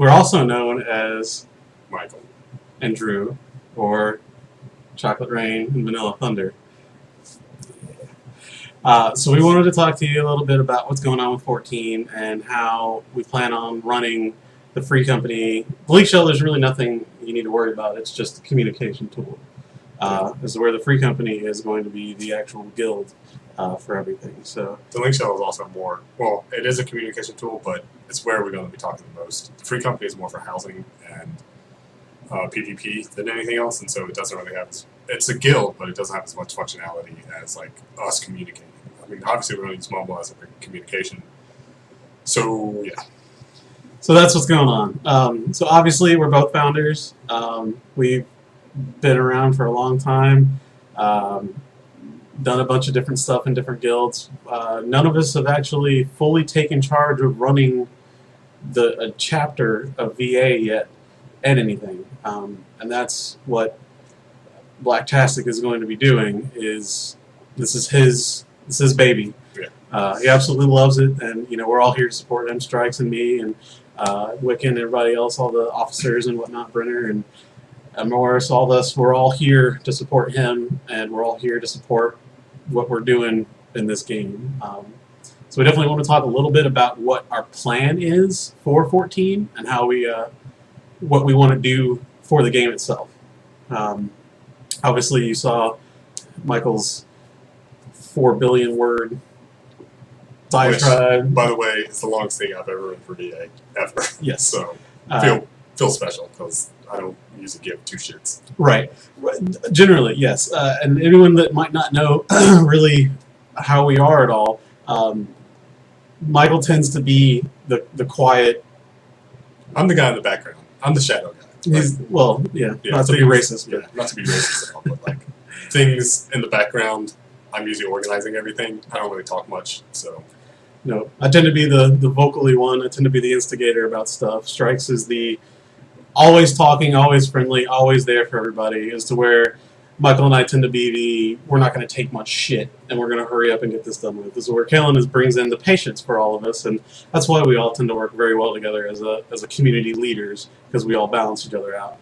We're also known as Michael. and Drew, or Chocolate Rain and Vanilla Thunder. So we wanted to talk to you a little bit about what's going on with 14 and how we plan on running the free company. The League Shell, there's really nothing you need to worry about. It's just a communication tool. This is where the free company is going to be the actual guild for everything. So the Link Shell is also more, well, it is a communication tool, but it's where we're going to be talking the most. The free company is more for housing and PvP than anything else, and so it doesn't really have it's a guild, but it doesn't have as much functionality as like us communicating. I mean, obviously we're going to use mobile as a communication. So yeah. So that's what's going on. So obviously we're both founders. We've been around for a long time. Done a bunch of different stuff in different guilds. None of us have actually fully taken charge of running a chapter of VA yet at anything. And that's what Blacktastic is going to be doing. This is his baby. Yeah. He absolutely loves it, and we're all here to support him. Strikes and me and Wiccan and everybody else, all the officers and whatnot, Brenner and Morris, all of us, we're all here to support him, and we're all here to support what we're doing in this game. So we definitely want to talk a little bit about what our plan is for 14 and how what we want to do for the game itself. Obviously, you saw Michael's 4 billion word diatribe. Which, by the way, it's the longest thing I've ever written for DA ever. Yes. So feel special because I don't usually give two shits. Right. Generally, yes. And anyone that might not know really how we are at all, Michael tends to be the quiet. I'm the guy in the background. I'm the shadow guy. Well, yeah, not to be racist. Yeah, not to be racist at all, but like things in the background, I'm usually organizing everything. I don't really talk much, so. No, I tend to be the vocally one. I tend to be the instigator about stuff. Strikes is the always talking, always friendly, always there for everybody, as to where Michael and I tend to be we're not going to take much shit, and we're going to hurry up and get this done with. This is where Kalen brings in the patience for all of us, and that's why we all tend to work very well together as a community leaders, because we all balance each other out.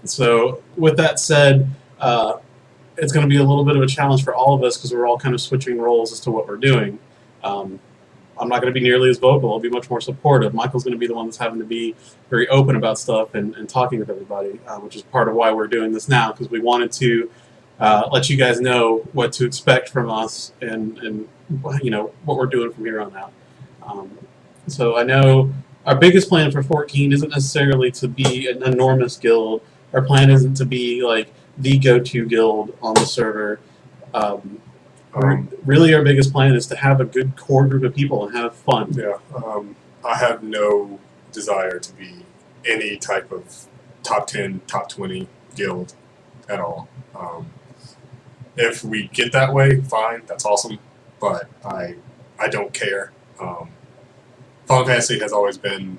So with that said, it's going to be a little bit of a challenge for all of us, because we're all kind of switching roles as to what we're doing. I'm not going to be nearly as vocal. I'll be much more supportive. Michael's going to be the one that's having to be very open about stuff and talking with everybody, which is part of why we're doing this now, because we wanted to let you guys know what to expect from us and what we're doing from here on out. So I know our biggest plan for 14 isn't necessarily to be an enormous guild. Our plan isn't to be like the go-to guild on the server. Really, our biggest plan is to have a good core group of people and have fun. Yeah, I have no desire to be any type of top 10, top 20 guild at all. If we get that way, fine, that's awesome, but I don't care. Final Fantasy has always been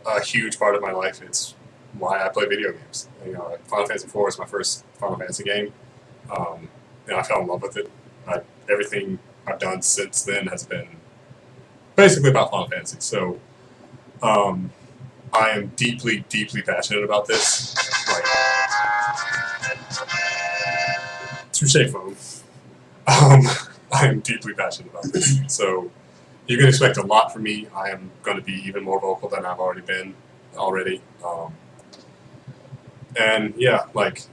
a huge part of my life. It's why I play video games. Final Fantasy IV is my first Final Fantasy game. And I fell in love with it. Everything I've done since then has been basically about Final Fantasy. So I am deeply, deeply passionate about this. Touché phone. I am deeply passionate about this. So you can expect a lot from me. I am going to be even more vocal than I've already been already. And yeah, like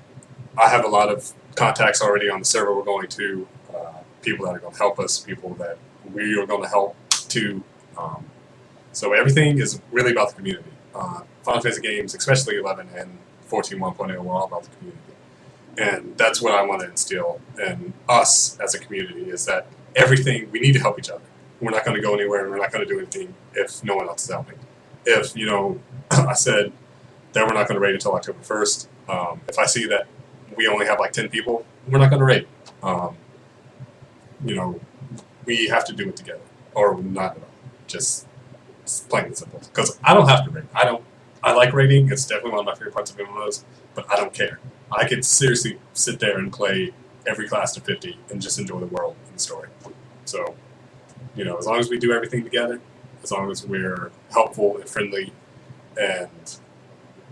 I have a lot of contacts already on the server we're going to, people that are going to help us, people that we are going to help too. So everything is really about the community. Final Fantasy games, especially 11 and 14 1.0, we're all about the community. And that's what I want to instill in us as a community, is that everything, we need to help each other. We're not going to go anywhere and we're not going to do anything if no one else is helping. If, I said that we're not going to raid until October 1st, if I see that we only have like 10 people, we're not going to raid. We have to do it together, or not at all. Just plain and simple. Because I don't have to raid. I like raiding. It's definitely one of my favorite parts of MMOs, but I don't care. I could seriously sit there and play every class to 50 and just enjoy the world and the story. So, as long as we do everything together, as long as we're helpful and friendly and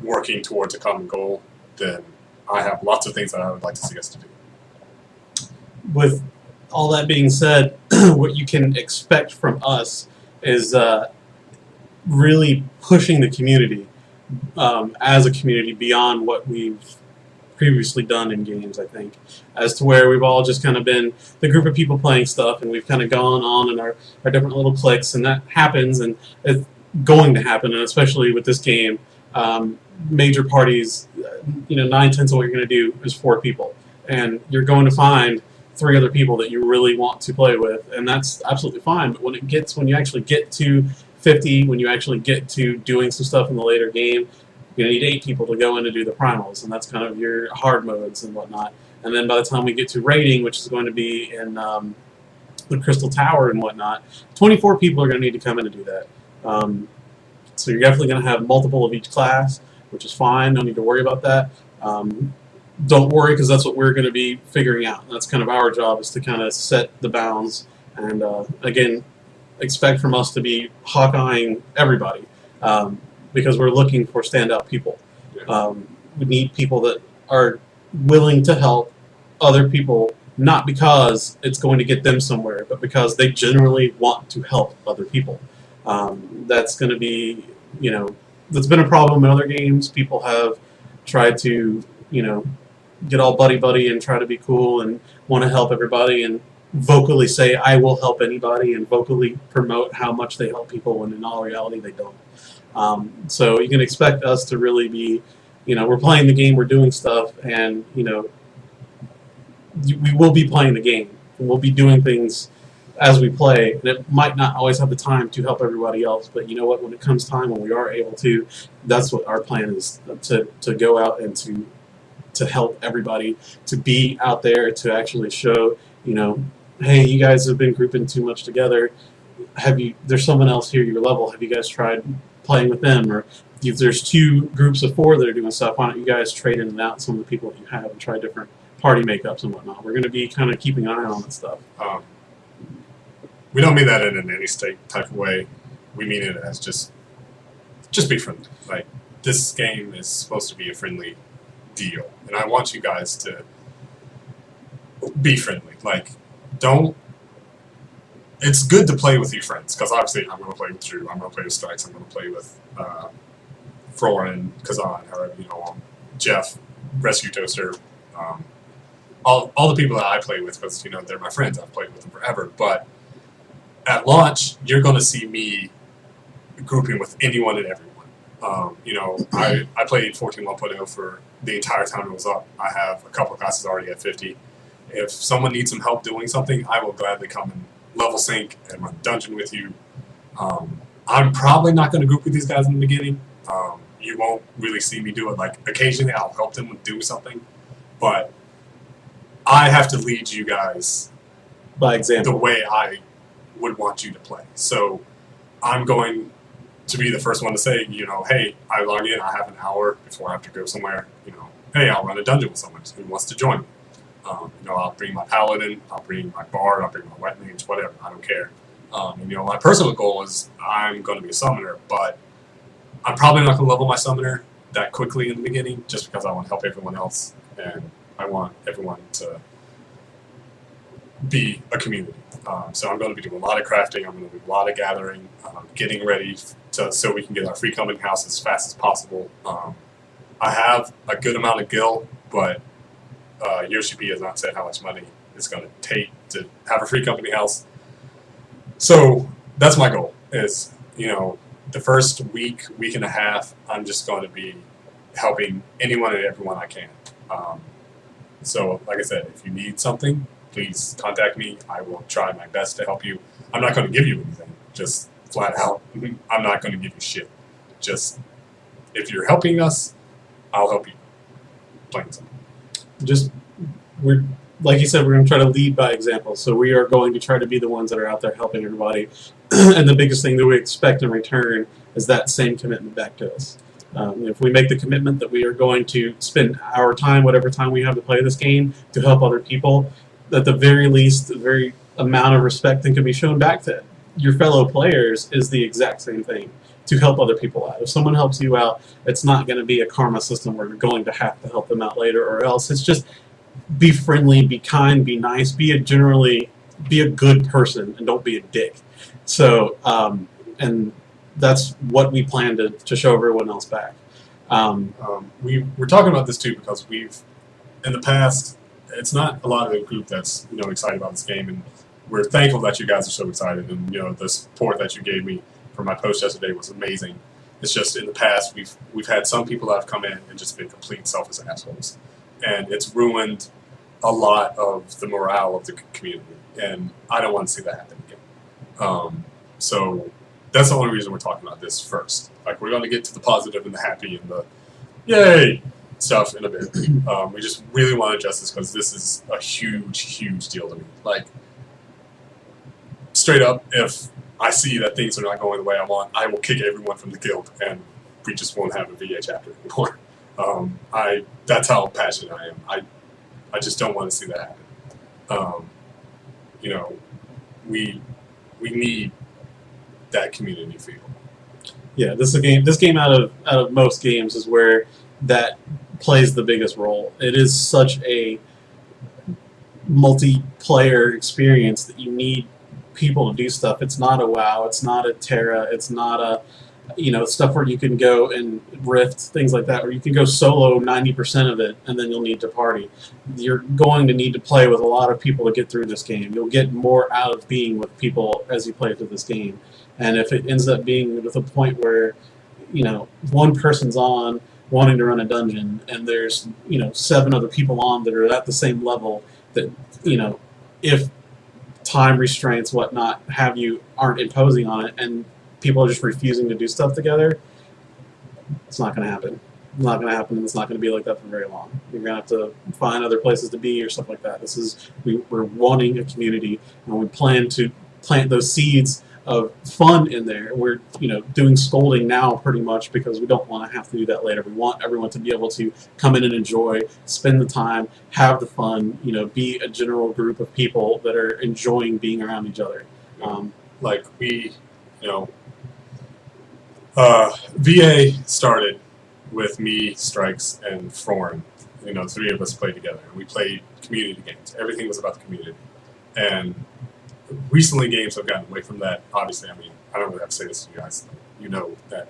working towards a common goal, then I have lots of things that I would like to see us to do. With all that being said, what you can expect from us is really pushing the community as a community beyond what we've previously done in games, I think, as to where we've all just kind of been the group of people playing stuff, and we've kind of gone on in our different little cliques, and that happens, and it's going to happen, and especially with this game, major parties, 9/10 of what you're going to do is 4 people, and you're going to find 3 other people that you really want to play with, and that's absolutely fine, but when you actually get to 50, when you actually get to doing some stuff in the later game, you're going to need 8 people to go in and do the primals, and that's kind of your hard modes and whatnot. And then by the time we get to raiding, which is going to be in the Crystal Tower and whatnot, 24 people are going to need to come in and do that. So you're definitely going to have multiple of each class, which is fine. No need to worry about that. Don't worry, because that's what we're going to be figuring out. That's kind of our job, is to kind of set the bounds. And again, expect from us to be hawk-eyeing everybody. Because we're looking for standout people. We need people that are willing to help other people, not because it's going to get them somewhere, but because they generally want to help other people. That's going to be, that's been a problem in other games. People have tried to, get all buddy-buddy and try to be cool and want to help everybody and vocally say, I will help anybody, and vocally promote how much they help people, when in all reality they don't. So you can expect us to really be, we're playing the game, we're doing stuff, and, we will be playing the game. And we'll be doing things as we play, and it might not always have the time to help everybody else, but you know what, when it comes time, when we are able to, that's what our plan is, to go out and to help everybody, to be out there, to actually show, hey, you guys have been grouping too much together. There's someone else here your level. Have you guys tried playing with them? Or if there's 2 groups of 4 that are doing stuff, why don't you guys trade in and out some of the people that you have and try different party makeups and whatnot? We're going to be kind of keeping an eye on that stuff. We don't mean that in any type of way. We mean it as just be friendly. Like, this game is supposed to be a friendly deal, and I want you guys to be friendly. Like, it's good to play with your friends, because obviously I'm going to play with Drew, I'm going to play with Strikes, I'm going to play with Frorin, Kazan, however Jeff, Rescue Toaster, all the people that I play with, because they're my friends. I've played with them forever. But at launch, you're going to see me grouping with anyone and everyone. I played 14.1.0 for the entire time it was up. I have a couple of classes already at 50. If someone needs some help doing something, I will gladly come and level sync and run dungeon with you. I'm probably not going to group with these guys in the beginning. You won't really see me do it. Like, occasionally I'll help them do something, but I have to lead you guys by example, the way I would want you to play. So I'm going to be the first one to say, hey, I log in, I have an hour before I have to go somewhere. Hey, I'll run a dungeon with someone who wants to join me. I'll bring my paladin, I'll bring my bard, I'll bring my wet mage, whatever, I don't care. My personal goal is I'm going to be a summoner, but I'm probably not going to level my summoner that quickly in the beginning, just because I want to help everyone else, and I want everyone to be a community. So I'm going to be doing a lot of crafting, I'm going to do a lot of gathering, getting ready so we can get our free coming house as fast as possible. I have a good amount of gil, but Yoshi P has not said how much money it's going to take to have a free company house. So that's my goal, is, the first week and a half, I'm just going to be helping anyone and everyone I can. So, like I said, if you need something, please contact me. I will try my best to help you. I'm not going to give you anything, just flat out. I'm not going to give you shit. Just, if you're helping us, I'll help you. Plain and simple. We're, like you said, we're going to try to lead by example. So we are going to try to be the ones that are out there helping everybody. And the biggest thing that we expect in return is that same commitment back to us. If we make the commitment that we are going to spend our time, whatever time we have to play this game, to help other people, at the very least, the very amount of respect that can be shown back to your fellow players is the exact same thing, to help other people out. If someone helps you out, it's not going to be a karma system where you're going to have to help them out later, or else it's just be friendly, be kind, be nice, be a good person, and don't be a dick. So, and that's what we plan to show everyone else back. We're talking about this too because we've, in the past, it's not a lot of the group that's excited about this game, and we're thankful that you guys are so excited, and the support that you gave me for my post yesterday was amazing. It's just in the past we've had some people that have come in and just been complete selfish assholes, and it's ruined a lot of the morale of the community, and I don't want to see that happen again. So that's the only reason we're talking about this first. Like, we're going to get to the positive and the happy and the yay stuff in a bit. We just really want to address this because this is a huge deal to me. Like, straight up, if I see that things are not going the way I want, I will kick everyone from the guild, and we just won't have a VA chapter anymore. That's how passionate I am. I just don't want to see that happen. We need that community feel. Yeah, this game out of most games is where that plays the biggest role. It is such a multiplayer experience that you need people to do stuff. It's not a WoW, it's not a Terra, it's not a stuff where you can go and Rift, things like that, where you can go solo 90% of it and then you'll need to party. You're going to need to play with a lot of people to get through this game. You'll get more out of being with people as you play through this game. And if it ends up being with a point where, one person's on wanting to run a dungeon and there's, 7 other people on that are at the same level, that, if time restraints, whatnot, aren't imposing on it, and people are just refusing to do stuff together, it's not going to happen. It's not going to happen, and it's not going to be like that for very long. You're going to have to find other places to be or stuff like that. We're wanting a community, and we plan to plant those seeds of fun in there. We're doing scolding now pretty much because we don't want to have to do that later. We want everyone to be able to come in and enjoy, spend the time, have the fun, be a general group of people that are enjoying being around each other. VA started with me, Strikes, and Foreign. 3 of us played together. We played community games. Everything was about the community. And recently games have gotten away from that. Obviously, I don't really have to say this to you guys. You know that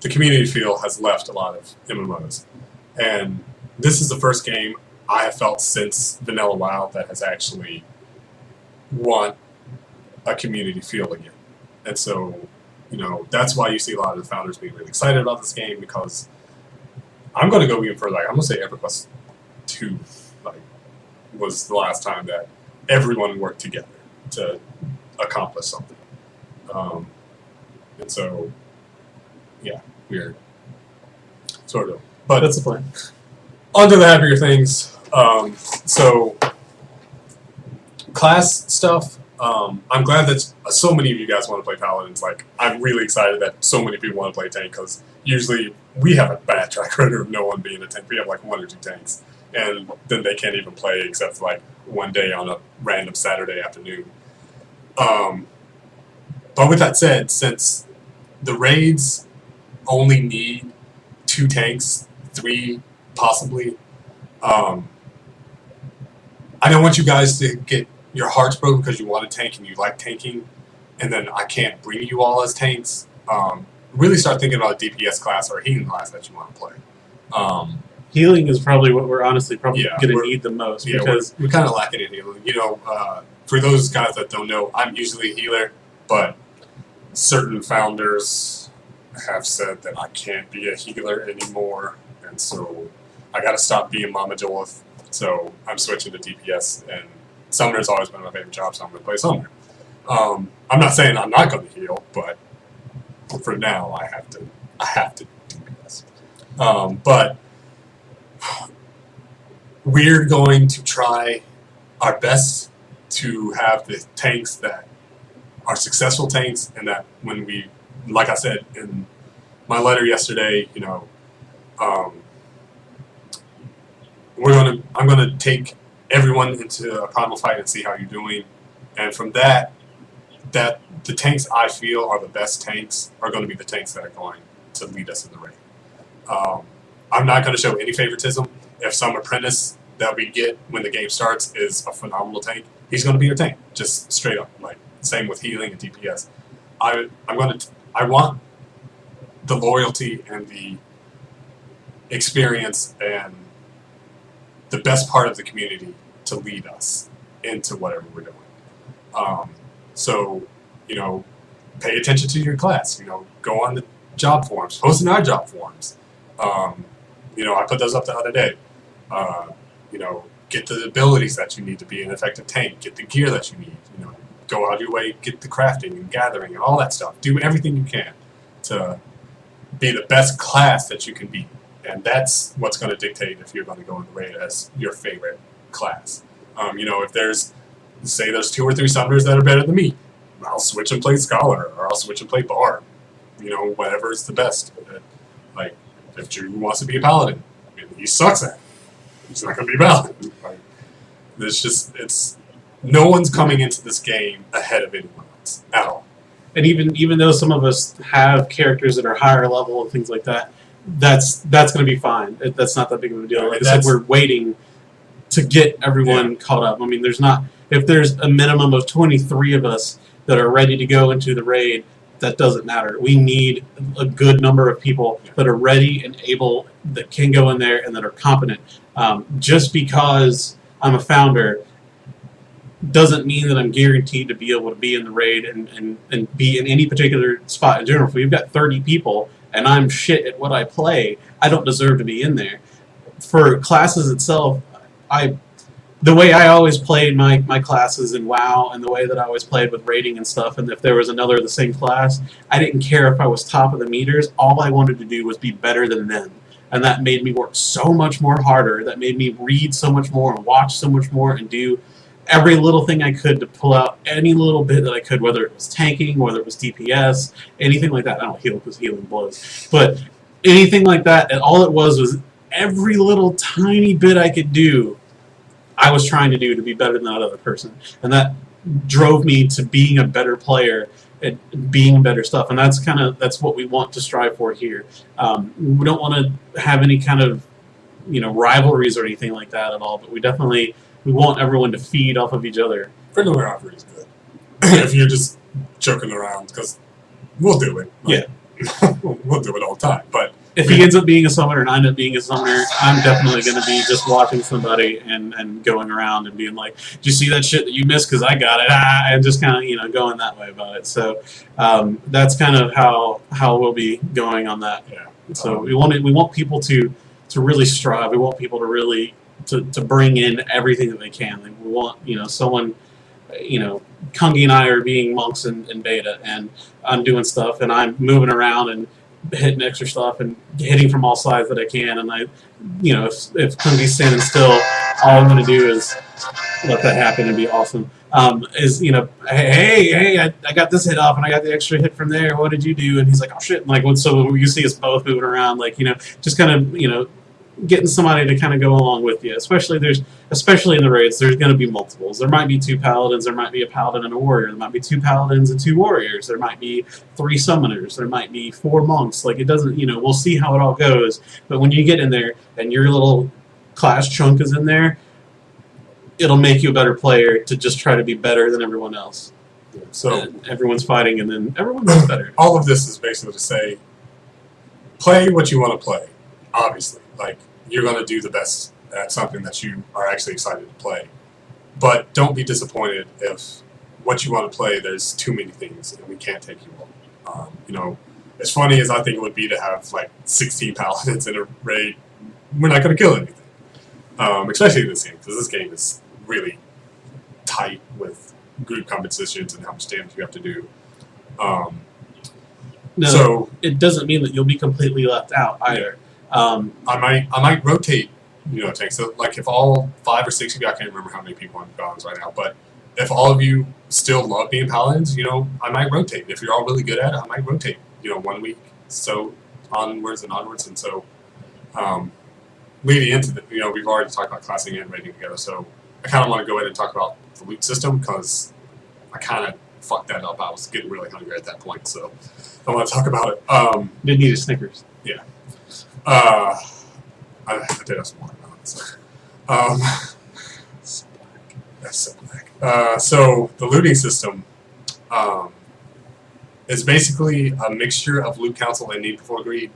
the community feel has left a lot of MMOs. And this is the first game I have felt since Vanilla WoW that has actually want a community feel again. And so, that's why you see a lot of the founders being really excited about this game, because I'm going to go even further. I'm going to say FFXII was the last time that everyone worked together to accomplish something. And so, yeah, weird. Sort of. But that's the plan. On to the happier things. So, class stuff. I'm glad that so many of you guys want to play Paladins. I'm really excited that so many people want to play tank, because usually we have a bad track record of no one being a tank. We have 1 or 2 tanks, and then they can't even play except for one day on a random Saturday afternoon. But with that said, since the raids only need 2 tanks, 3 possibly, I don't want you guys to get your heart's broken because you want to tank and you like tanking, and then I can't bring you all as tanks. Really start thinking about a DPS class or a healing class that you want to play. Healing is probably what we're honestly going to need the most. Yeah, because we're kind of lacking in healing. For those guys that don't know, I'm usually a healer, but certain founders have said that I can't be a healer anymore, and so I got to stop being Mama Jolith. So I'm switching to DPS, and Summoner's always been my favorite job, so I'm going to play Summoner. I'm not saying I'm not going to heal, but for now I have to do DPS. But we're going to try our best to have the tanks that are successful tanks, and that when we, like I said in my letter yesterday, I'm going to take everyone into a primal fight and see how you're doing, and from that, that the tanks I feel are the best tanks are going to be the tanks that are going to lead us in the raid. I'm not going to show any favoritism. If some apprentice that we get when the game starts is a phenomenal tank, he's going to be your tank, just straight up. Like same with healing and DPS. I want the loyalty and the experience and the best part of the community to lead us into whatever we're doing. So, pay attention to your class. Go on the job forums, post in our job forums. I put those up the other day. Get the abilities that you need to be an effective tank. Get the gear that you need. Go out of your way, get the crafting and gathering and all that stuff. Do everything you can to be the best class that you can be. And that's what's going to dictate if you're going to go in the raid as your favorite class. If there's 2 or 3 summoners that are better than me, I'll switch and play Scholar, or I'll switch and play Bard. Whatever is the best. Like, if Drew wants to be a Paladin, he sucks at it. He's not going to be a Paladin. It's no one's coming into this game ahead of anyone else at all. And even though some of us have characters that are higher level and things like that, that's going to be fine. That's not that big of a deal. Like I said, we're waiting to get everyone caught up. I mean, if there's a minimum of 23 of us that are ready to go into the raid, that doesn't matter. We need a good number of people that are ready and able, that can go in there and that are competent. Just because I'm a founder doesn't mean that I'm guaranteed to be able to be in the raid and be in any particular spot in general. If we've got 30 people and I'm shit at what I play, I don't deserve to be in there. For classes itself, the way I always played my classes in WoW and the way that I always played with raiding and stuff, and if there was another of the same class, I didn't care if I was top of the meters. All I wanted to do was be better than them. And that made me work so much more harder. That made me read so much more and watch so much more and do every little thing I could to pull out any little bit that I could, whether it was tanking, whether it was DPS, anything like that. I don't heal because healing blows. But anything like that, and all it was every little tiny bit I could do, I was trying to do to be better than that other person. And that drove me to being a better player and being better stuff. And that's what we want to strive for here. We don't want to have any kind of rivalries or anything like that at all, but we want everyone to feed off of each other. Friendly rivalry is good. If you're just joking around, because we'll do it. We'll do it all the time. But if he ends up being a summoner and I end up being a summoner, I'm definitely going to be just watching somebody and going around and being like, "Did you see that shit that you missed? Because I got it." And just kind of going that way about it. So that's kind of how we'll be going on that. Yeah. So we want people to really strive. We want people to really to bring in everything that they can. Like, we want someone. Kungi and I are being monks in beta, and I'm doing stuff, and I'm moving around and hitting extra stuff and hitting from all sides that I can. And if Kungi's standing still, all I'm going to do is let that happen and be awesome. Hey, I got this hit off and I got the extra hit from there. What did you do? And he's like, oh shit. And so you see us both moving around, just kind of, getting somebody to kind of go along with you. Especially in the raids, there's going to be multiples. There might be 2 paladins. There might be a paladin and a warrior. There might be 2 paladins and 2 warriors. There might be 3 summoners. There might be 4 monks. It doesn't, we'll see how it all goes. But when you get in there and your little class chunk is in there, it'll make you a better player to just try to be better than everyone else. Yeah, so everyone's fighting and then everyone gets better. All of this is basically to say, play what you want to play, obviously. You're going to do the best at something that you are actually excited to play. But don't be disappointed if what you want to play, there's too many things and we can't take you all. As funny as I think it would be to have 16 paladins in a raid, we're not going to kill anything. Especially in this game, because this game is really tight with group compositions and how much damage you have to do. So it doesn't mean that you'll be completely left out either. I might rotate, tanks. So if all 5 or 6 of you, I can't remember how many people on Paladins right now, but if all of you still love being Paladins, I might rotate. If you're all really good at it, I might rotate, 1 week. So onwards and onwards. And so leading into we've already talked about classing and rating together. So I kind of want to go ahead and talk about the loot system because I kind of fucked that up. I was getting really hungry at that point, so I want to talk about it. Didn't need a Snickers. Yeah. I did have some watermelon. So, that's so black. So the looting system is basically a mixture of loot council and need before greed.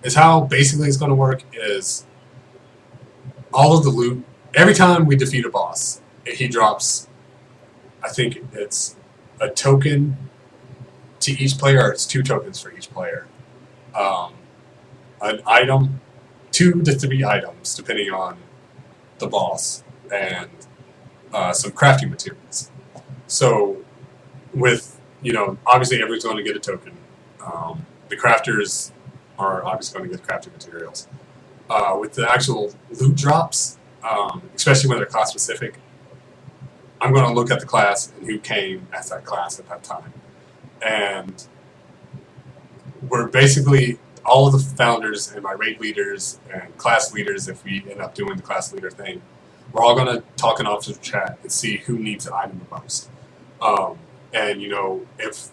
Is how basically it's going to work is all of the loot. Every time we defeat a boss, he drops, I think it's a token to each player, or it's 2 tokens for each player. An item, 2 to 3 items, depending on the boss, and some crafting materials. So, with, obviously everyone's going to get a token. The crafters are obviously going to get crafting materials. With the actual loot drops, especially when they're class specific, I'm going to look at the class and who came as that class at that time. And we're basically, all of the founders and my raid leaders and class leaders, if we end up doing the class leader thing, we're all going to talk in officer chat and see who needs an item the most. And, if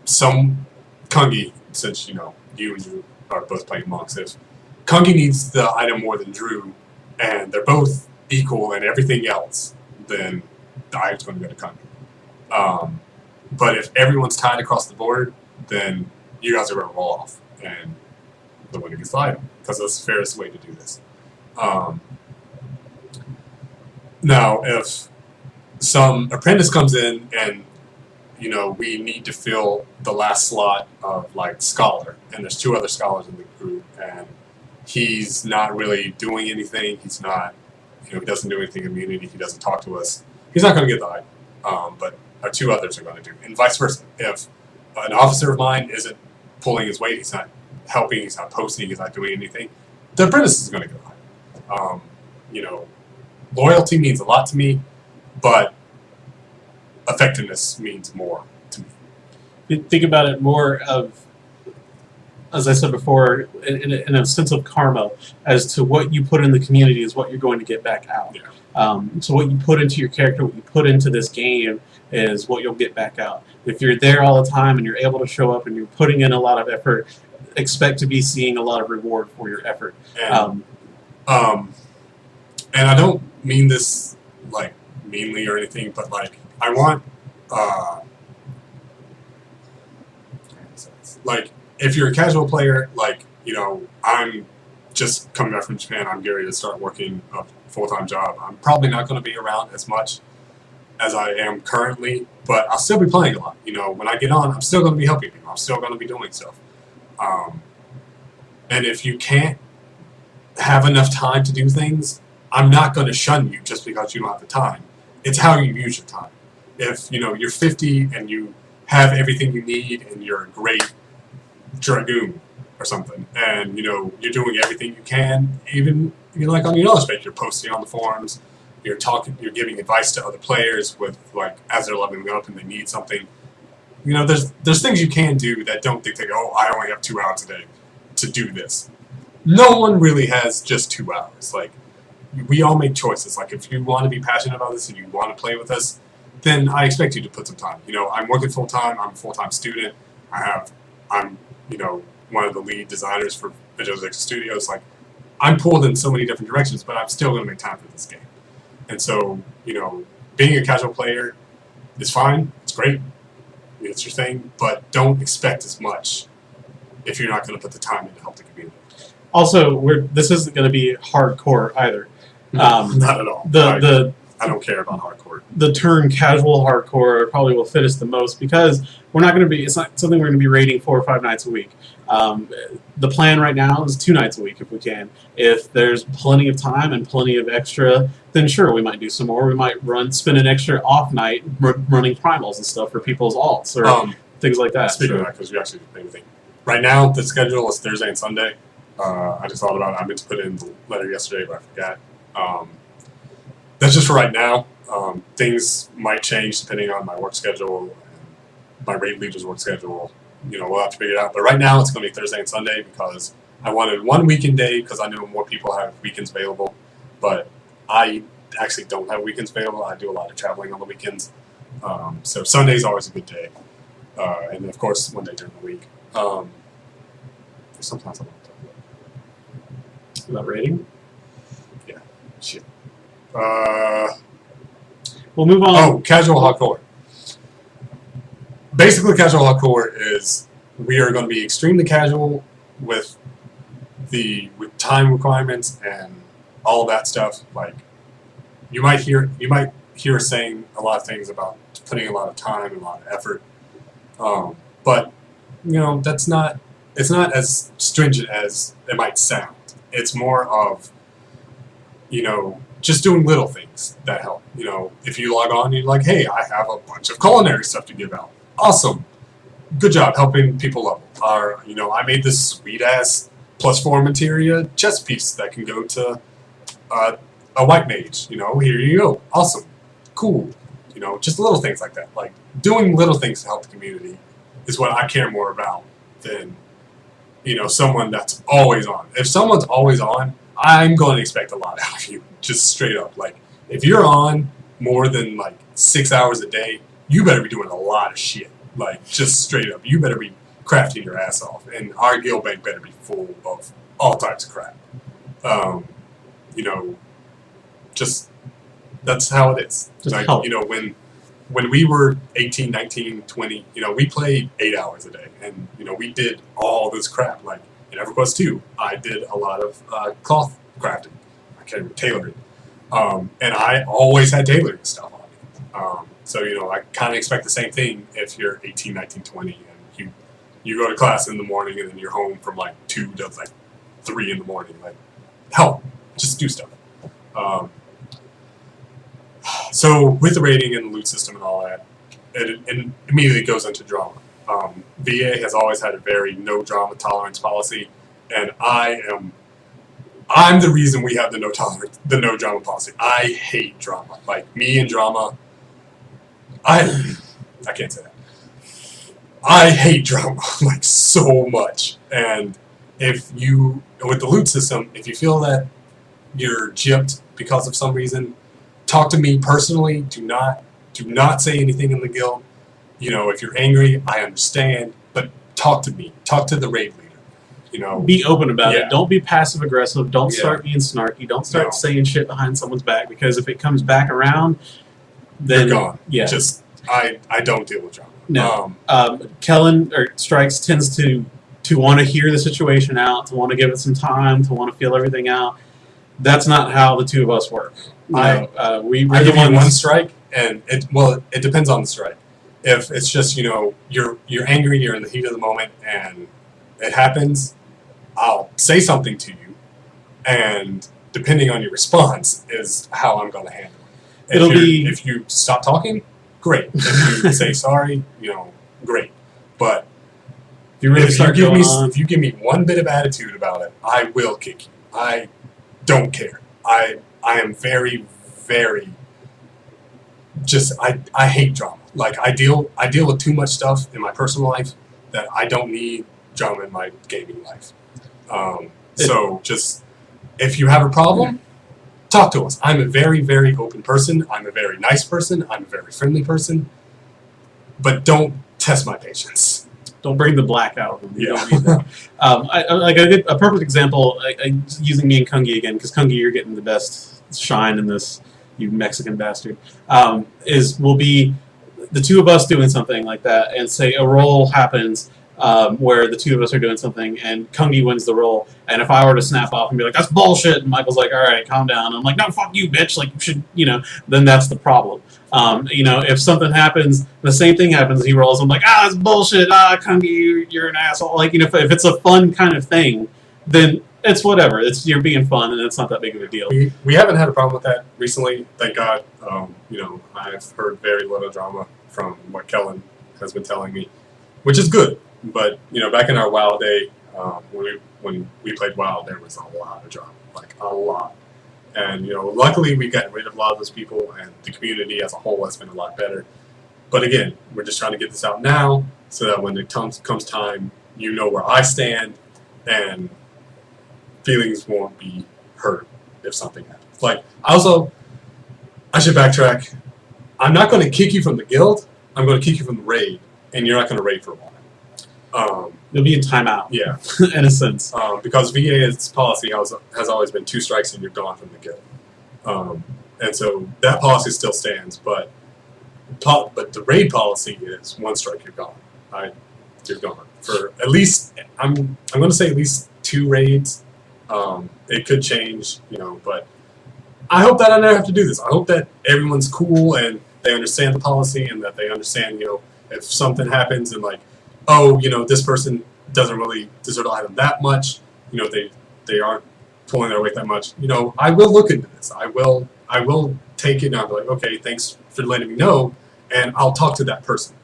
some Kungi, since, you and you are both playing monks, if Kungi needs the item more than Drew, and they're both equal and everything else, then the item's going to go to Kungi. But if everyone's tied across the board, then you guys are going to roll off, and the winner gets the item, because that's the fairest way to do this. Now, if some apprentice comes in and, we need to fill the last slot of, scholar, and there's 2 other scholars in the group, and he's not really doing anything, he's not, he doesn't do anything in community, he doesn't talk to us, he's not going to get the item, but our 2 others are going to do, and vice versa. If an officer of mine isn't pulling his weight, he's not helping, he's not posting, he's not doing anything, the apprentice is going to get the item. Loyalty means a lot to me, but effectiveness means more to me. Think about it more of, as I said before, in a sense of karma, as to what you put in the community is what you're going to get back out. Yeah. So what you put into your character, what you put into this game, is what you'll get back out. If you're there all the time and you're able to show up and you're putting in a lot of effort, expect to be seeing a lot of reward for your effort. And I don't mean this meanly or anything, but I want if you're a casual player, I'm just coming back from Japan, I'm getting ready to start working a full-time job. I'm probably not going to be around as much as I am currently, but I'll still be playing a lot. When I get on, I'm still going to be helping people. I'm still going to be doing stuff. And if you can't have enough time to do things, I'm not going to shun you just because you don't have the time. It's how you use your time. If, you're 50 and you have everything you need and you're a great dragoon or something, and, you're doing everything you can, even, on your knowledge base, you're posting on the forums, you're giving advice to other players with, as they're leveling up and they need something. There's things you can do that don't dictate, I only have 2 hours a day to do this. No one really has just 2 hours. We all make choices. If you want to be passionate about this and you want to play with us, then I expect you to put some time. I'm working full-time. I'm a full-time student. I'm one of the lead designers for Visual Studios. I'm pulled in so many different directions, but I'm still going to make time for this game. And so, being a casual player is fine. It's great. It's your thing. But don't expect as much if you're not going to put the time in to help the community. Also, this isn't going to be hardcore either. Not at all. I don't care about hardcore. The term casual hardcore probably will fit us the most, because we're not going to be, it's not something we're going to be raiding 4 or 5 nights a week. The plan right now is 2 nights a week if we can. If there's plenty of time and plenty of extra, then sure, we might do some more. We might spend an extra off night running primals and stuff for people's alts or things like that. Speaking of that, because we actually do everything. Right now, the schedule is Thursday and Sunday. I just thought about it. I meant to put in the letter yesterday, but I forgot. That's just for right now. Things might change depending on my work schedule and my raid leader's work schedule. We'll have to figure it out. But right now, it's going to be Thursday and Sunday because I wanted one weekend day because I know more people have weekends available. But I actually don't have weekends available. I do a lot of traveling on the weekends. So Sunday's always a good day. And of course, one day during the week. Sometimes I want to talk About rating? Yeah, shit. We'll move on. Oh, casual hardcore. Basically, casual hardcore is we are going to be extremely casual with time requirements and all of that stuff. Like you might hear us saying a lot of things about putting a lot of time and a lot of effort, but it's not as stringent as it might sound. It's more of just doing little things that help. If you log on, you're like, hey, I have a bunch of culinary stuff to give out. Awesome. Good job helping people level. Or, I made this sweet-ass +4 materia chess piece that can go to a white mage. Here you go. Awesome. Cool. Just little things like that. Like, doing little things to help the community is what I care more about than, someone that's always on. If someone's always on, I'm going to expect a lot out of you. Just straight up. Like, if you're on more than, 6 hours a day, you better be doing a lot of shit. Like, just straight up. You better be crafting your ass off. And our guild bank better be full of all types of crap. Just, that's how it is. Just like, help. When we were 18, 19, 20, we played 8 hours a day. And, we did all this crap. Like, in EverQuest 2, I did a lot of cloth crafting. I can't even tailor it. And I always had tailoring stuff on me. So, I kind of expect the same thing if you're 18, 19, 20, and you go to class in the morning and then you're home from 2 to 3 in the morning. Like, help, just do stuff. So with the rating and the loot system and all that, it immediately goes into drama. VA has always had a very no drama tolerance policy, and I'm the reason we have the no drama policy. I hate drama. Like, me and drama, I can't say that. I hate drama so much. And with the loot system, if you feel that you're gypped because of some reason, talk to me personally. Do not say anything in the guild. If you're angry, I understand, but talk to me. Talk to the raid leader. Be open about Yeah. it. Don't be passive aggressive. Don't Yeah. start being snarky. Don't start No. saying shit behind someone's back, because if it comes back around, They're then gone. yeah. Just I don't deal with drama. No. Kellen or Strikes tends to want to hear the situation out, to want to give it some time, to want to feel everything out. That's not how the two of us work. We're I the give you ones. one strike, and it depends on the strike. If it's just you're angry, you're in the heat of the moment, and it happens, I'll say something to you, and depending on your response is how I'm going to handle it. If you stop talking, great. If you say sorry, great. But If you really start going on, if you give me one bit of attitude about it, I will kick you. I don't care. I am very, very I hate drama. Like, I deal with too much stuff in my personal life that I don't need drama in my gaming life. So just, if you have a problem, talk to us. I'm a very, very open person. I'm a very nice person. I'm a very friendly person. But don't test my patience. don't bring the black out. You Yeah. don't need that. A perfect example, using me and Kungi again, because Kungi, you're getting the best shine in this, you Mexican bastard, will be the two of us doing something like that, and say a roll happens where the two of us are doing something, and Kungi wins the roll, and if I were to snap off and be like, that's bullshit, and Michael's like, alright, calm down, and I'm like, no, fuck you, bitch, like, you should, then that's the problem. If something happens, the same thing happens, he rolls, I'm like, that's bullshit, Kungi, you're an asshole, if it's a fun kind of thing, then it's whatever, you're being fun, and it's not that big of a deal. We haven't had a problem with that recently, thank God. I've heard very little drama from what Kellen has been telling me, which is good. But back in our WoW day, when we played WoW, there was a lot of drama, like a lot. And luckily we got rid of a lot of those people, and the community as a whole has been a lot better. But again, we're just trying to get this out now, so that when it comes time, where I stand, and feelings won't be hurt if something happens. Like, also, I should backtrack. I'm not going to kick you from the guild. I'm going to kick you from the raid, and you're not going to raid for a while. You'll be in timeout. Yeah, in a sense. because VA's policy has always been 2 strikes and you're gone from the guild. And so that policy still stands, but the raid policy is 1 strike, you're gone. You're gone for at least. I'm going to say at least 2 raids. It could change, but I hope that I never have to do this. I hope that everyone's cool and they understand the policy and that they understand, if something happens and like, oh, this person doesn't really deserve the item that much, they aren't pulling their weight that much. I will look into this. I will take it and I'll be like, okay, thanks for letting me know, and I'll talk to that person,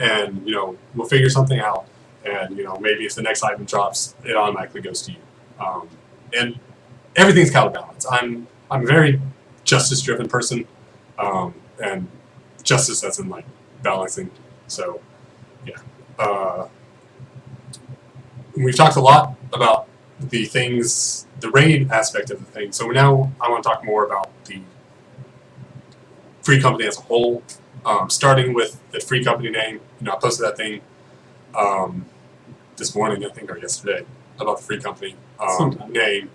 and we'll figure something out, and maybe if the next item drops, it automatically goes to you, and everything's counterbalance. I'm a very justice-driven person, and justice as in like balancing. So, yeah. We've talked a lot about the things, the raid aspect of the thing. So now I want to talk more about the free company as a whole, starting with the free company name. I posted that thing this morning, I think, or yesterday, about the free company name.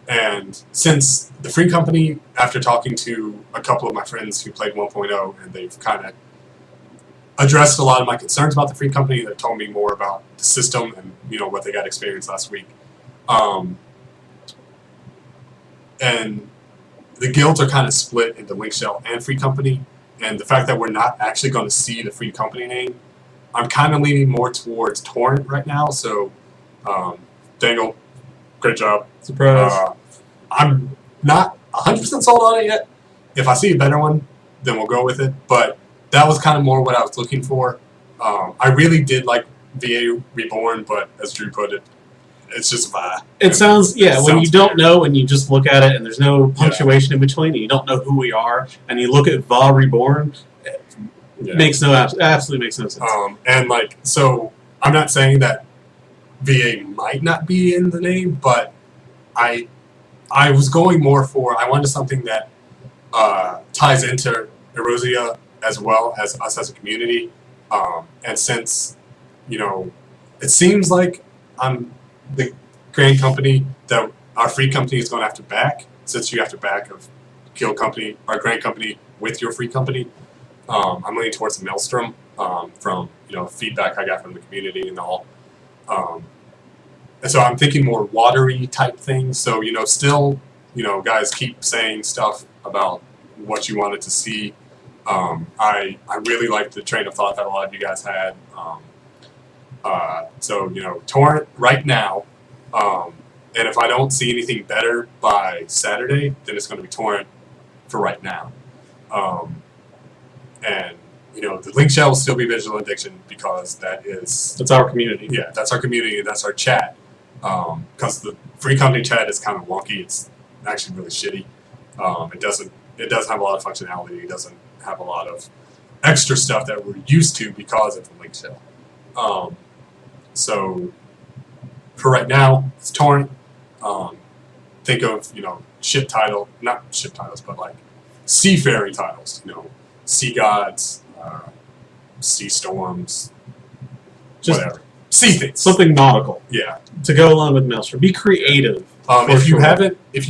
And since the free company, after talking to a couple of my friends who played 1.0, and they've kind of addressed a lot of my concerns about the free company, they told me more about the system and what they got experienced last week. And the guilds are kind of split into Link Shell and free company, and the fact that we're not actually going to see the free company name, I'm kind of leaning more towards Torrent right now. So, Dangle, great job. Surprise. I'm not 100% sold on it yet. If I see a better one, then we'll go with it. But that was kind of more what I was looking for. I really did like VA Reborn, but as Drew put it, it's just vibe. It sounds, when you don't know and you just look at it and there's no punctuation in between and you don't know who we are and you look at VA Reborn, it absolutely makes no sense. And so I'm not saying that VA might not be in the name, but I was going more for, I wanted something that ties into Erosia as well as us as a community. And since, it seems like I'm the grand company that our free company is going to have to back, since you have to back a guild company, our grand company with your free company. I'm leaning towards the Maelstrom from, feedback I got from the community and all. And so I'm thinking more watery type things. So, still, guys keep saying stuff about what you wanted to see. I really liked the train of thought that a lot of you guys had. So, Torrent right now, and if I don't see anything better by Saturday, then it's going to be Torrent for right now. And, the link shell will still be Visual Addiction because that's our community. Yeah, that's our community, that's our chat. Because the free company chat is kind of wonky. It's actually really shitty. It doesn't have a lot of functionality. It doesn't have a lot of extra stuff that we're used to because of the link shell. So for right now, it's Torrent. Think of, ship title, not ship titles, but like seafaring titles, sea gods, sea storms, just whatever. Sea things. Something nautical. Yeah. To go along with Maelstrom. Be creative. If you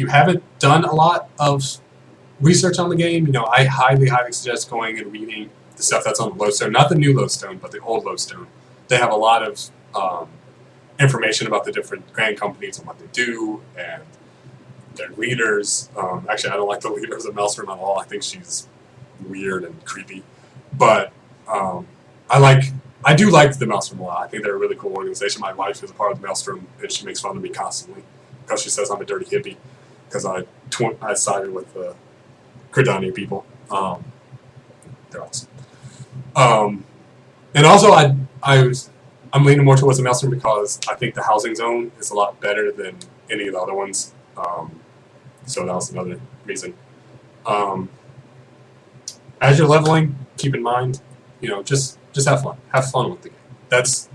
haven't done a lot of research on the game, I highly suggest going and reading the stuff that's on the Lodestone, not the new Lodestone, but the old Lodestone. They have a lot of information about the different grand companies and what they do and their leaders. Actually, I don't like the leaders of Maelstrom at all. I think she's weird and creepy, but I do like the Maelstrom a lot. I think they're a really cool organization. My wife is a part of the Maelstrom, and she makes fun of me constantly because she says I'm a dirty hippie because I sided with the Credani people. They're awesome. And also, I'm leaning more towards the Maelstrom because I think the housing zone is a lot better than any of the other ones. So that was another reason. As you're leveling, keep in mind, just have fun. Have fun with the game. That's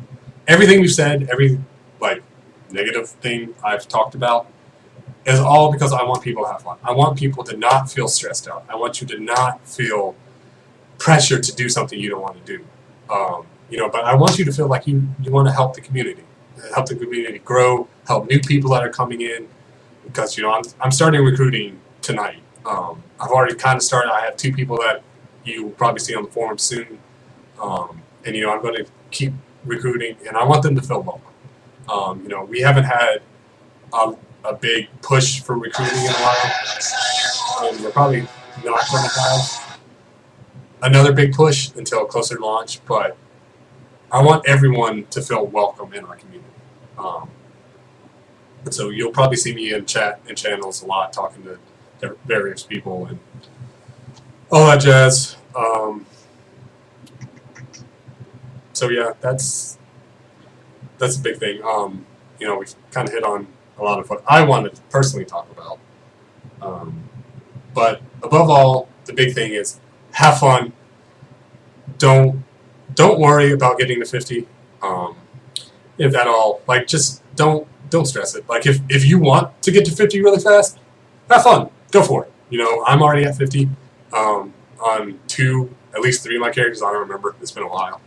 everything we've said. Every negative thing I've talked about. is all because I want people to have fun. I want people to not feel stressed out. I want you to not feel pressure to do something you don't want to do. But I want you to feel like you want to help the community grow, help new people that are coming in, because I'm starting recruiting tonight. I've already kind of started. I have 2 people that you will probably see on the forum soon, and I'm going to keep recruiting, and I want them to feel welcome. We haven't had a big push for recruiting in a while. We're probably not going to have another big push until closer to launch, but I want everyone to feel welcome in our community. And so you'll probably see me in chat and channels a lot, talking to various people and all that jazz. So yeah, that's a big thing. We've kind of hit on a lot of what I wanted to personally talk about. But above all, the big thing is have fun. Don't worry about getting to 50. If at all, just don't stress it. If you want to get to 50 really fast, have fun. Go for it. I'm already at 50 on at least 3 of my characters. I don't remember. It's been a while.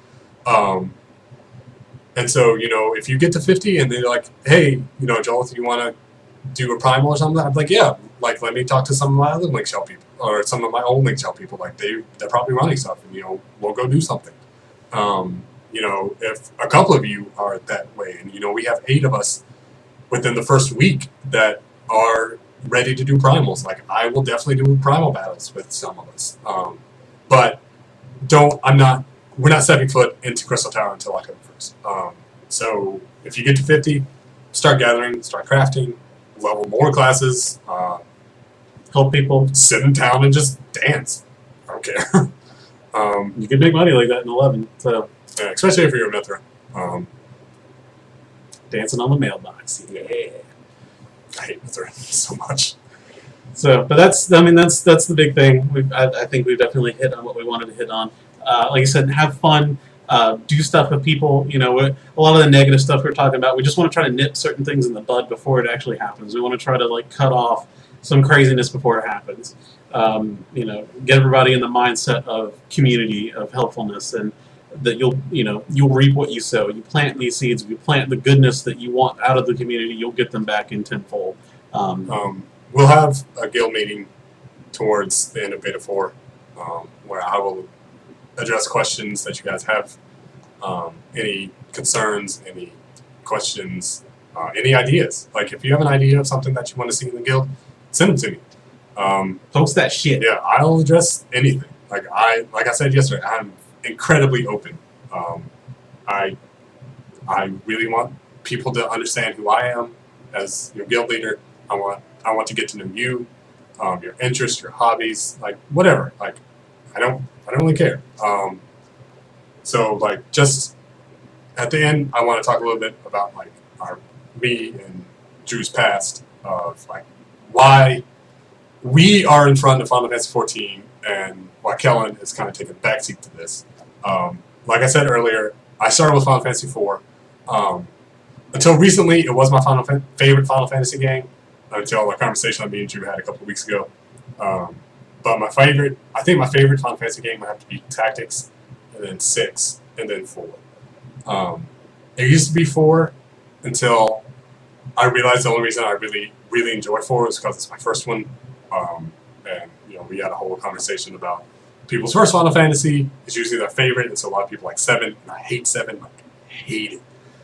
And so, if you get to 50 and they're like, hey, Jolith, you want to do a primal or something? I'm like, yeah. Let me talk to some of my other link shell people or some of my old link shell people. They're probably running stuff, and we'll go do something. If a couple of you are that way, and we have 8 of us within the first week that are ready to do primals. I will definitely do primal battles with some of us. But we're not stepping foot into Crystal Tower until October 1st. So if you get to 50, start gathering, start crafting, level more classes, Help people. sit in town and just dance. I don't care. You can make money like that in 11. So Yeah, especially if you're a Mithra. dancing on the mailbox. Yeah. I hate Mithra so much. So, but that's the big thing. I think we've definitely hit on what we wanted to hit on. Like I said, have fun. Do stuff with people. A lot of the negative stuff we're talking about, we just want to try to nip certain things in the bud before it actually happens. We want to try to cut off some craziness before it happens. Get everybody in the mindset of community, of helpfulness, and that you'll reap what you sow. You plant these seeds. If you plant the goodness that you want out of the community, you'll get them back in tenfold. We'll have a guild meeting towards the end of Beta 4, where I will address questions that you guys have, any concerns, any questions, any ideas. If you have an idea of something that you want to see in the guild, send them to me. Post that shit. Yeah, I'll address anything. Like I said yesterday, I'm incredibly open. I really want people to understand who I am as your guild leader. I want to get to know you, your interests, your hobbies, whatever. I don't really care. So just at the end, I want to talk a little bit about me and Drew's past of why we are in front of Final Fantasy 14 and why Kellen has kind of taken a backseat to this. Like I said earlier, I started with Final Fantasy 4. Until recently, it was my favorite Final Fantasy game. Until a conversation that me and Drew had a couple of weeks ago. But I think my favorite Final Fantasy game would have to be Tactics, and then 6, and then 4. It used to be 4 until I realized the only reason I really, really enjoy 4 was because it's my first one. And we had a whole conversation about people's first Final Fantasy is usually their favorite, and so a lot of people like 7, and I hate 7. I hate it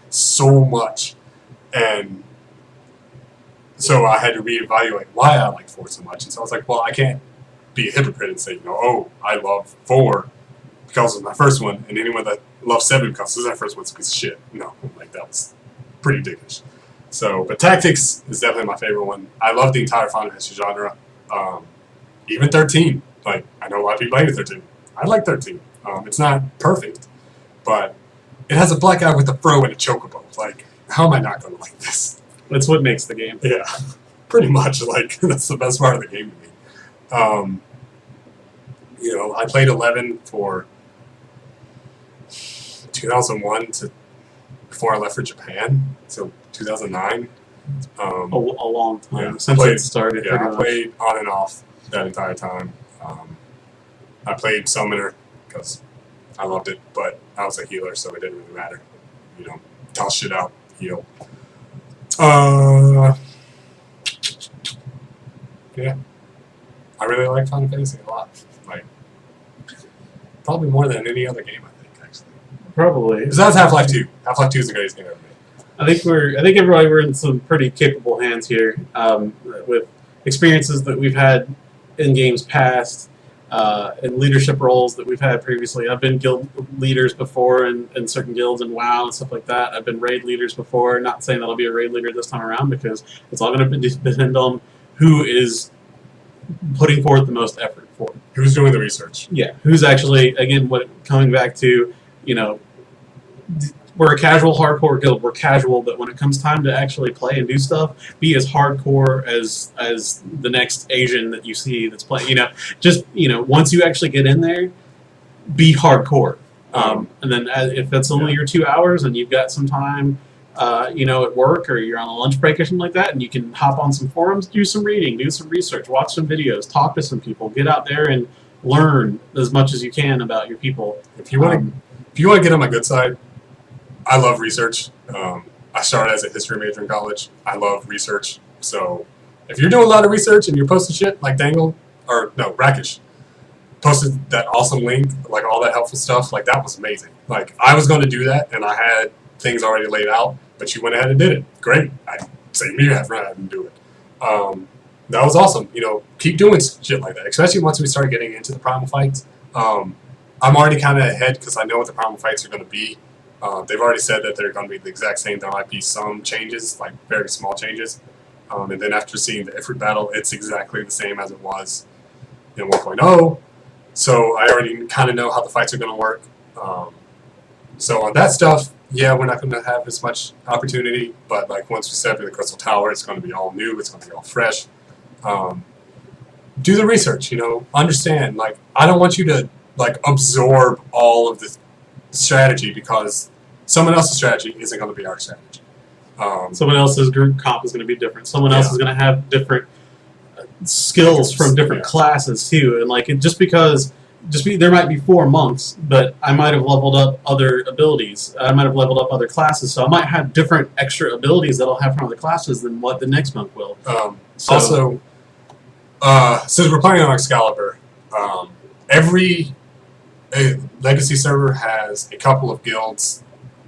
so much. And so I had to reevaluate why I like 4 so much. And so I was like, well, I can't be a hypocrite and say, I love 4 because it was my first one, and anyone that loves 7 because it was their first one's a piece of shit. No, that was pretty dickish. So, but Tactics is definitely my favorite one. I love the entire Final Fantasy genre. Even 13. I know a lot of people hate 13. I like 13. It's not perfect, but it has a black guy with a fro and a chocobo. How am I not going to like this? That's what makes the game. Yeah, pretty much. That's the best part of the game to me. I played 11 for 2001 to before I left for Japan, so 2009. a long time Yeah, since played, it started. Yeah, I played on and off that entire time. I played Summoner because I loved it, but I was a healer, so it didn't really matter. You know, toss shit out, heal. Yeah, I really like Final Fantasy a lot. Like, probably more than any other game, I think, actually. Probably. Because that's Half-Life 2. Half-Life 2 is the greatest game ever made. I think everybody we're in some pretty capable hands here, with experiences that we've had in games past, and leadership roles that we've had previously. I've been guild leaders before in certain guilds and WoW and stuff like that. I've been raid leaders before. Not saying that I'll be a raid leader this time around because it's all going to depend on who is putting forth the most effort for it. Who's doing the research? Yeah, who's actually, again, coming back to, you know, we're a casual, hardcore guild. We're casual, but when it comes time to actually play and do stuff, be as hardcore as the next Asian that you see that's playing. You know, just, you know, once you actually get in there, be hardcore. And then if it's only your 2 hours and you've got some time, you know, at work or you're on a lunch break or something like that, and you can hop on some forums, do some reading, do some research, watch some videos, talk to some people, get out there and learn as much as you can about your people. If you want to get on my good side, I love research. I started as a history major in college. I love research. So if you're doing a lot of research and you're posting shit like Rakish posted that awesome link, like all that helpful stuff, like that was amazing. Like I was going to do that and I had things already laid out, but you went ahead and did it. Great. I say me have run ahead and do it. That was awesome. You know, keep doing shit like that, especially once we start getting into the primal fights. I'm already kind of ahead because I know what the primal fights are going to be. They've already said that they're going to be the exact same. There might be some changes, like very small changes. And then after seeing the Ifrit battle, it's exactly the same as it was in 1.0. So I already kind of know how the fights are going to work. So on that stuff, yeah, we're not going to have as much opportunity. But like once we step into the Crystal Tower, it's going to be all new. It's going to be all fresh. Do the research, you know, understand. Like I don't want you to like absorb all of the strategy because someone else's strategy isn't going to be our strategy. Someone else's group comp is going to be different. Someone else is going to have different skills from different classes too. And like there might be 4 monks, but I might have leveled up other abilities. I might have leveled up other classes, so I might have different extra abilities that I'll have from other classes than what the next monk will. Also, since we're playing on Excalibur, every Legacy server has a couple of guilds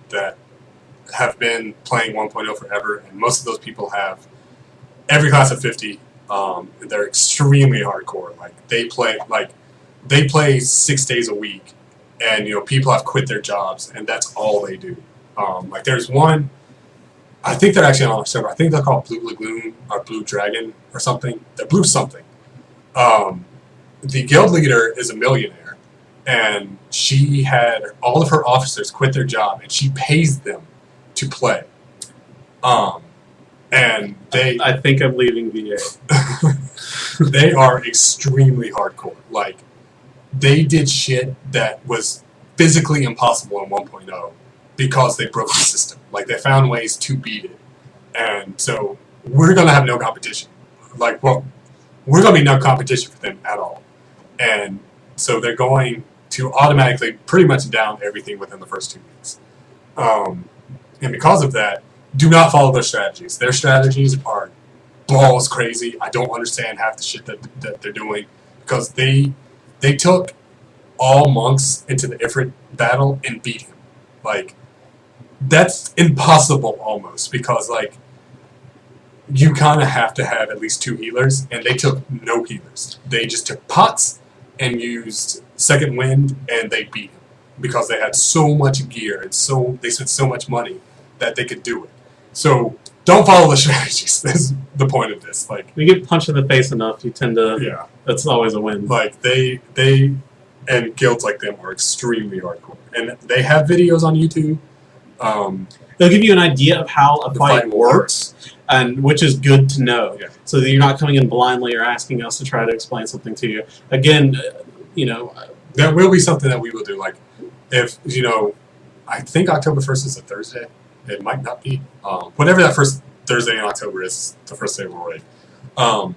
that have been playing 1.0 forever, and most of those people have every class of 50. They're extremely hardcore. Like they play 6 days a week, and you know people have quit their jobs, and that's all they do. Like there's one, I think they're actually on our server. I think they're called Blue Lagoon or Blue Dragon or something. They're Blue something. The guild leader is a millionaire, and she had all of her officers quit their job, and she pays them to play. And I think I'm leaving VA. They are extremely hardcore. Like, they did shit that was physically impossible in 1.0 because they broke the system. Like, they found ways to beat it. And so, we're going to have no competition. Like, well, we're going to be no competition for them at all. And so, they're going to automatically pretty much down everything within the first 2 weeks. And because of that, do not follow their strategies. Their strategies are balls crazy. I don't understand half the shit that they're doing because they took all monks into the Ifrit battle and beat him. Like, that's impossible almost because, like, you kind of have to have at least 2 healers, and they took no healers. They just took pots and used second wind, and they beat him because they had so much gear and they spent so much money that they could do it. So don't follow the strategies. That's the point of this. Like, you get punched in the face enough, you tend to. Yeah. That's always a win. Like they and guilds like them are extremely hardcore, and they have videos on YouTube. They'll give you an idea of how a fight works, and which is good to know, so that you're not coming in blindly or asking us to try to explain something to you. Again, you know, that will be something that we will do. Like, if you know, I think October 1st is a Thursday. It might not be. Whatever that first Thursday in October is the first day we're rating.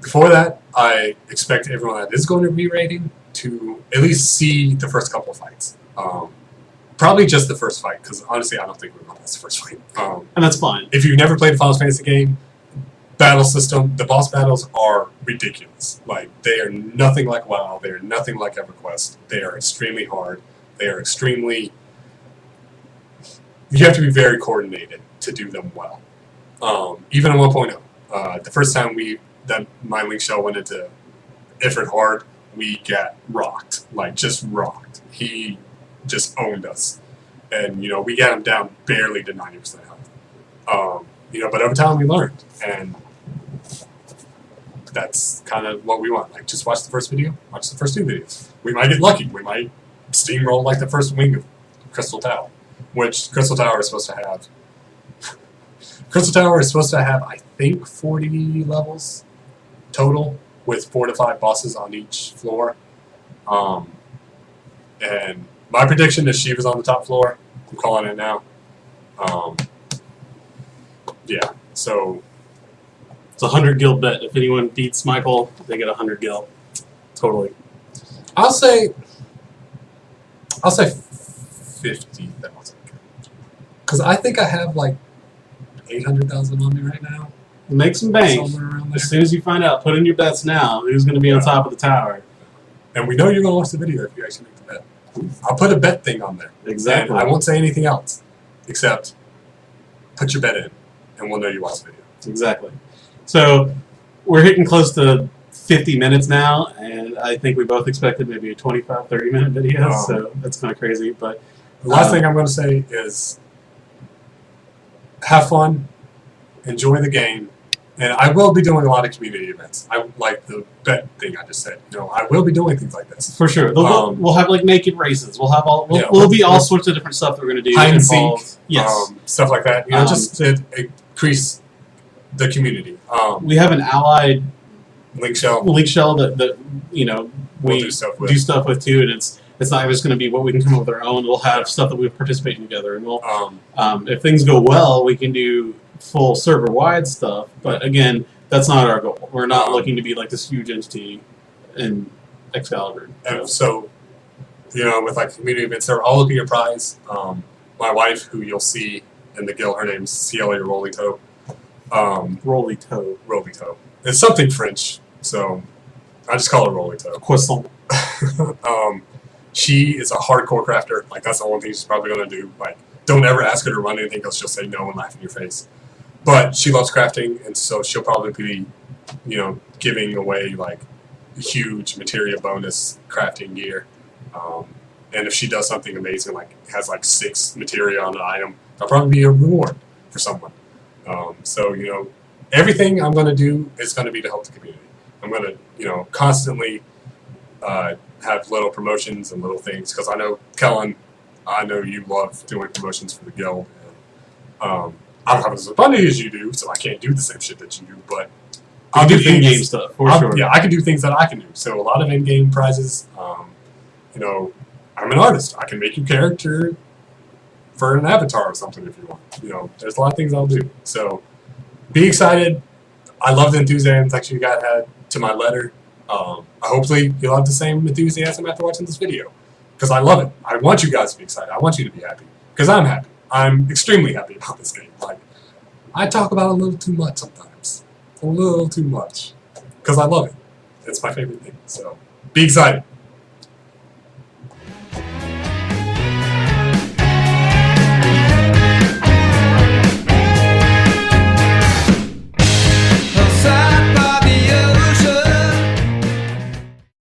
Before that, I expect everyone that is going to be rating to at least see the first couple of fights. Probably just the first fight, because honestly, I don't think we're going to pass the first fight. And that's fine. If you've never played a Final Fantasy game, battle system, the boss battles are ridiculous. Like, they are nothing like WoW. They are nothing like EverQuest. They are extremely hard. They are extremely... You have to be very coordinated to do them well. Even in 1.0. The first time that my Link Shell went into Ifrit hard, we got rocked. Like, just rocked. He just owned us. And, you know, we got him down barely to 90% health. You know, but over time we learned. And that's kind of what we want. Like, just watch the first video, watch the first 2 videos. We might get lucky. We might steamroll like the first wing of Crystal Tower, which Crystal Tower is supposed to have. Crystal Tower is supposed to have, I think, 40 levels total, with 4 to 5 bosses on each floor. And my prediction is Shiva's on the top floor. I'm calling it now. Yeah, so It's a 100 gil bet. If anyone beats Michael, they get 100 gil. Totally. I'll say 50,000. Because I think I have like 800,000 on me right now. Make some bank. Somewhere around there. As soon as you find out, put in your bets now. Who's going to be on top of the tower? And we know you're going to watch the video if you actually make the bet. I'll put a bet thing on there. Exactly. And I won't say anything else except put your bet in, and we'll know you watched the video. Exactly. So we're hitting close to 50 minutes now, and I think we both expected maybe a 25, 30-minute video, so that's kind of crazy. But the last thing I'm going to say is have fun, enjoy the game, and I will be doing a lot of community events. I like the bet thing I just said. You know, I will be doing things like this. for sure, we'll have like naked races. We'll have Yeah, we'll be all sorts of different stuff that we're going to do. Hide and involved. seek, Yes. stuff like that. You know, just to increase the community. We have an allied Link Shell. that you know We'll we do stuff with. do stuff with too, and it's not just going to be what we can come up with our own. We'll have stuff that we participate in together, and we'll if things go well, we can do full server wide stuff. But again, that's not our goal. We're not looking to be like this huge entity in Excalibur. And so, you know, with like community events, they're all looking at prize. My wife, who you'll see in the guild, her name's Celia Rolito. Roly toe. Rolito. It's something French, so I just call her Rolito. Croissant. She is a hardcore crafter. Like, that's the only thing she's probably going to do. Like, don't ever ask her to run anything because she'll say no and laugh in your face. But she loves crafting, and so she'll probably be, you know, giving away, like, huge materia bonus crafting gear. And if she does something amazing, like, has, like, 6 materia on an item, that'll probably be a reward for someone. So, you know, everything I'm going to do is going to be to help the community. I'm going to, you know, constantly have little promotions and little things, because I know, Kellen, I know you love doing promotions for the guild. And, I don't have as much money as you do, so I can't do the same shit that you do, but I'll do in-game stuff, for sure. Yeah, I can do things that I can do. So a lot of in-game prizes. You know, I'm an artist. I can make you a character for an avatar or something if you want. You know, there's a lot of things I'll do. So be excited. I love the enthusiasm that you guys had to my letter. Hopefully you'll have the same enthusiasm after watching this video, because I love it. I want you guys to be excited. I want you to be happy, because I'm happy. I'm extremely happy about this game. Like, I talk about it a little too much sometimes. A little too much. Because I love it. It's my favorite thing. So, be excited.